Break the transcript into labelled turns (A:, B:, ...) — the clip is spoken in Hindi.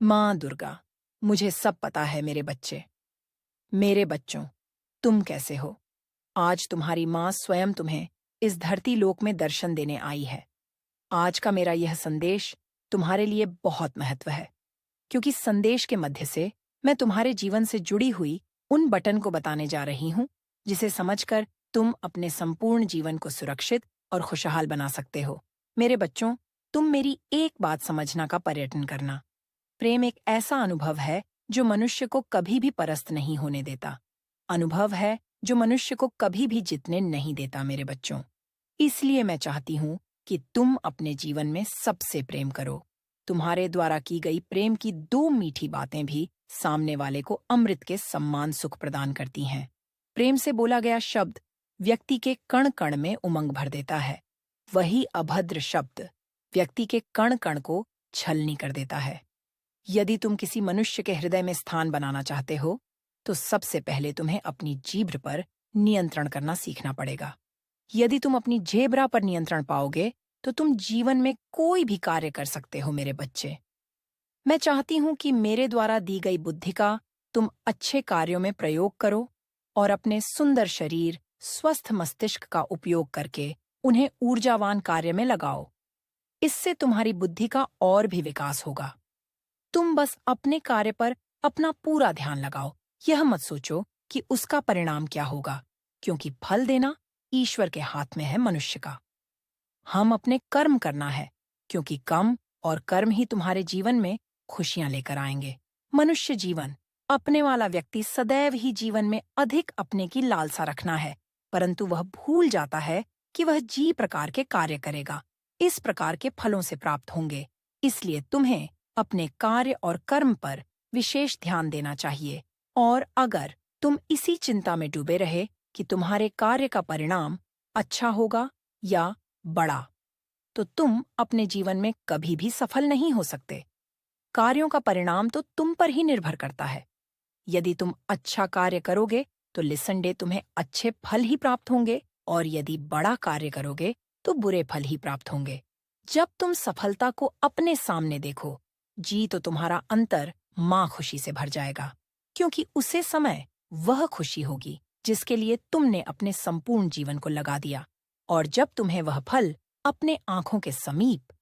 A: माँ दुर्गा, मुझे सब पता है मेरे बच्चे। मेरे बच्चों, तुम कैसे हो? आज तुम्हारी माँ स्वयं तुम्हें इस धरती लोक में दर्शन देने आई है। आज का मेरा यह संदेश तुम्हारे लिए बहुत महत्व है, क्योंकि संदेश के मध्य से मैं तुम्हारे जीवन से जुड़ी हुई उन बटन को बताने जा रही हूँ, जिसे समझकर तुम अपने संपूर्ण जीवन को सुरक्षित और खुशहाल बना सकते हो। मेरे बच्चों, तुम मेरी एक बात समझना का पर्यटन करना। प्रेम एक ऐसा अनुभव है जो मनुष्य को कभी भी परास्त नहीं होने देता। अनुभव है जो मनुष्य को कभी भी जीतने नहीं देता मेरे बच्चों। इसलिए मैं चाहती हूँ कि तुम अपने जीवन में सबसे प्रेम करो। तुम्हारे द्वारा की गई प्रेम की दो मीठी बातें भी सामने वाले को अमृत के सम्मान सुख प्रदान करती हैं। प्रेम से बोला गया शब्द व्यक्ति के कण कण में उमंग भर देता है। वही अभद्र शब्द व्यक्ति के कण कण को छलनी कर देता है। यदि तुम किसी मनुष्य के हृदय में स्थान बनाना चाहते हो, तो सबसे पहले तुम्हें अपनी जीभ पर नियंत्रण करना सीखना पड़ेगा। यदि तुम अपनी जेब्रा पर नियंत्रण पाओगे, तो तुम जीवन में कोई भी कार्य कर सकते हो मेरे बच्चे। मैं चाहती हूँ कि मेरे द्वारा दी गई बुद्धि का तुम अच्छे कार्यों में प्रयोग करो और अपने सुंदर शरीर, स्वस्थ मस्तिष्क का उपयोग करके उन्हें ऊर्जावान कार्य में लगाओ। इससे तुम्हारी बुद्धि का और भी विकास होगा। तुम बस अपने कार्य पर अपना पूरा ध्यान लगाओ। यह मत सोचो कि उसका परिणाम क्या होगा, क्योंकि फल देना ईश्वर के हाथ में है मनुष्य का। हम अपने कर्म करना है, क्योंकि कर्म और कर्म ही तुम्हारे जीवन में खुशियां लेकर आएंगे। मनुष्य जीवन अपने वाला व्यक्ति सदैव ही जीवन में अधिक अपने की लालसा रखना है, परंतु वह भूल जाता है कि वह जी प्रकार के कार्य करेगा, इस प्रकार के फलों से प्राप्त होंगे। इसलिए तुम्हें अपने कार्य और कर्म पर विशेष ध्यान देना चाहिए। और अगर तुम इसी चिंता में डूबे रहे कि तुम्हारे कार्य का परिणाम अच्छा होगा या बड़ा, तो तुम अपने जीवन में कभी भी सफल नहीं हो सकते। कार्यों का परिणाम तो तुम पर ही निर्भर करता है। यदि तुम अच्छा कार्य करोगे तो निस्संदेह तुम्हें अच्छे फल ही प्राप्त होंगे, और यदि बड़ा कार्य करोगे तो बुरे फल ही प्राप्त होंगे। जब तुम सफलता को अपने सामने देखो, जी तो तुम्हारा अंतर माँ खुशी से भर जाएगा, क्योंकि उसे समय वह खुशी होगी जिसके लिए तुमने अपने संपूर्ण जीवन को लगा दिया। और जब तुम्हें वह फल अपने आंखों के समीप